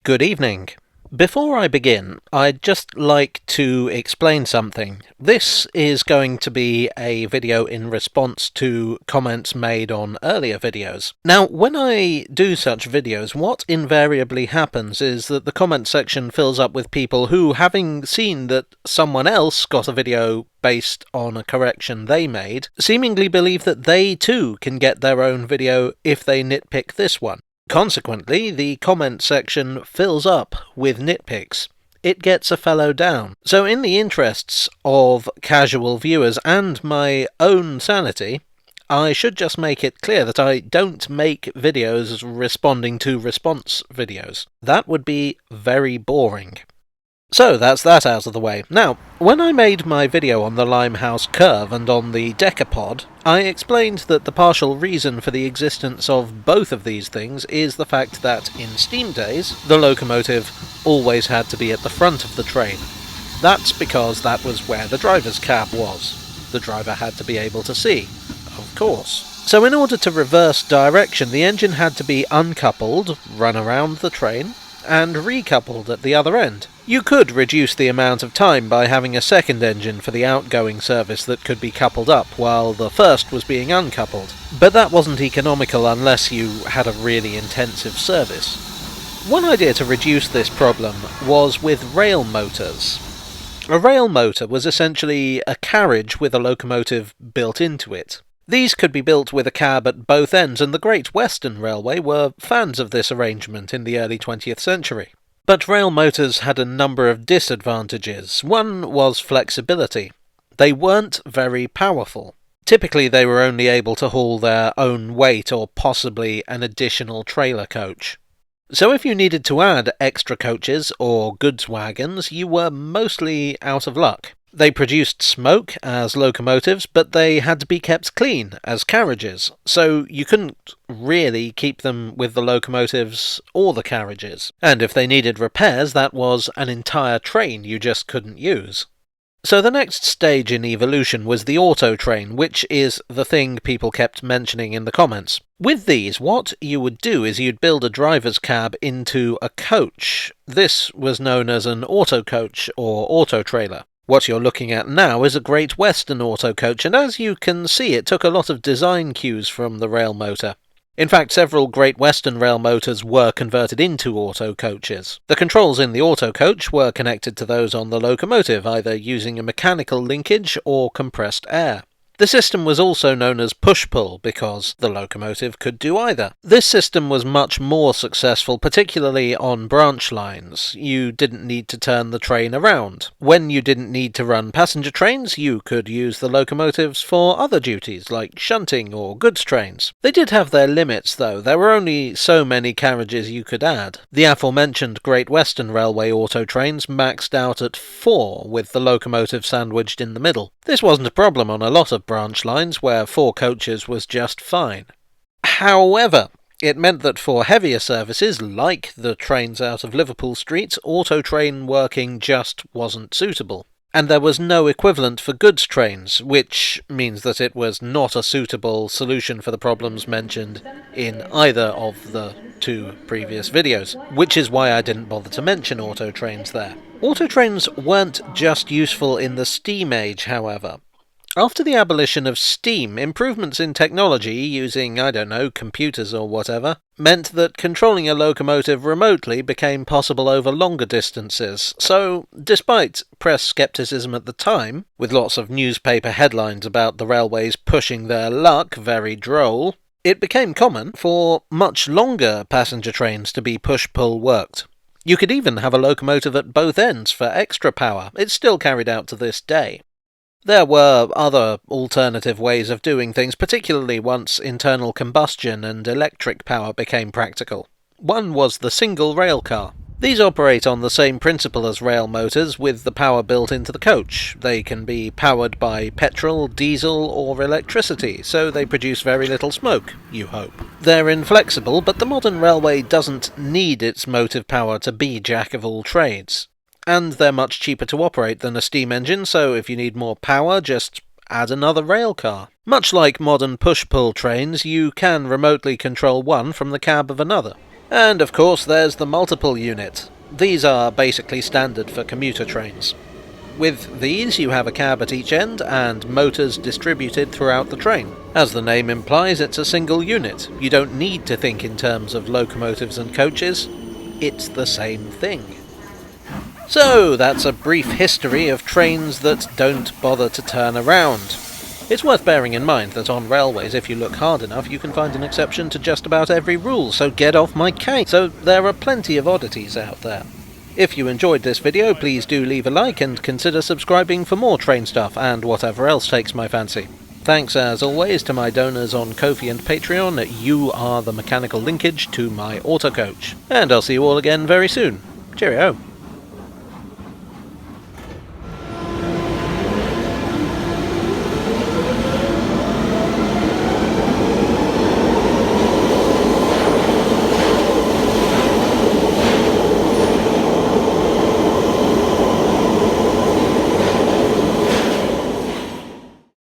Good evening. Before I begin, I'd just like to explain something. This is going to be a video in response to comments made on earlier videos. Now, when I do such videos, what invariably happens is that the comment section fills up with people who, having seen that someone else got a video based on a correction they made, seemingly believe that they too can get their own video if they nitpick this one. Consequently, the comment section fills up with nitpicks. It gets a fellow down. So in the interests of casual viewers and my own sanity, I should just make it clear that I don't make videos responding to response videos. That would be very boring. So that's that out of the way. Now, when I made my video on the Limehouse curve and on the decapod, I explained that the partial reason for the existence of both of these things is the fact that in steam days, the locomotive always had to be at the front of the train. That's because that was where the driver's cab was. The driver had to be able to see, of course. So in order to reverse direction, the engine had to be uncoupled, run around the train, and recoupled at the other end. You could reduce the amount of time by having a second engine for the outgoing service that could be coupled up while the first was being uncoupled, but that wasn't economical unless you had a really intensive service. One idea to reduce this problem was with rail motors. A rail motor was essentially a carriage with a locomotive built into it. These could be built with a cab at both ends, and the Great Western Railway were fans of this arrangement in the early 20th century. But rail motors had a number of disadvantages. One was flexibility. They weren't very powerful. Typically they were only able to haul their own weight or possibly an additional trailer coach. So if you needed to add extra coaches or goods wagons, you were mostly out of luck. They produced smoke as locomotives, but they had to be kept clean as carriages, so you couldn't really keep them with the locomotives or the carriages. And if they needed repairs, that was an entire train you just couldn't use. So the next stage in evolution was the auto train, which is the thing people kept mentioning in the comments. With these, what you would do is you'd build a driver's cab into a coach. This was known as an auto coach or auto trailer. What you're looking at now is a Great Western auto coach, and as you can see, it took a lot of design cues from the rail motor. In fact, several Great Western rail motors were converted into auto coaches. The controls in the auto coach were connected to those on the locomotive, either using a mechanical linkage or compressed air. The system was also known as push-pull because the locomotive could do either. This system was much more successful, particularly on branch lines. You didn't need to turn the train around. When you didn't need to run passenger trains, you could use the locomotives for other duties, like shunting or goods trains. They did have their limits, though. There were only so many carriages you could add. The aforementioned Great Western Railway auto trains maxed out at 4, with the locomotive sandwiched in the middle. This wasn't a problem on a lot of branch lines where 4 coaches was just fine. However, it meant that for heavier services, like the trains out of Liverpool Street, auto train working just wasn't suitable. And there was no equivalent for goods trains, which means that it was not a suitable solution for the problems mentioned in either of the 2 previous videos, which is why I didn't bother to mention auto trains there. Auto trains weren't just useful in the steam age, however. After the abolition of steam, improvements in technology, using, computers or whatever, meant that controlling a locomotive remotely became possible over longer distances. So, despite press skepticism at the time, with lots of newspaper headlines about the railways pushing their luck, very droll, it became common for much longer passenger trains to be push-pull worked. You could even have a locomotive at both ends for extra power. It's still carried out to this day. There were other alternative ways of doing things, particularly once internal combustion and electric power became practical. One was the single railcar. These operate on the same principle as rail motors, with the power built into the coach. They can be powered by petrol, diesel, or electricity, so they produce very little smoke, you hope. They're inflexible, but the modern railway doesn't need its motive power to be jack of all trades. And they're much cheaper to operate than a steam engine, so if you need more power, just add another railcar. Much like modern push-pull trains, you can remotely control one from the cab of another. And of course there's the multiple unit. These are basically standard for commuter trains. With these you have a cab at each end and motors distributed throughout the train. As the name implies, it's a single unit. You don't need to think in terms of locomotives and coaches. It's the same thing. So that's a brief history of trains that don't bother to turn around. It's worth bearing in mind that on railways, if you look hard enough, you can find an exception to just about every rule, so get off my case. So there are plenty of oddities out there. If you enjoyed this video, please do leave a like and consider subscribing for more train stuff and whatever else takes my fancy. Thanks as always to my donors on Ko-fi and Patreon. You are the mechanical linkage to my autocoach. And I'll see you all again very soon. Cheerio.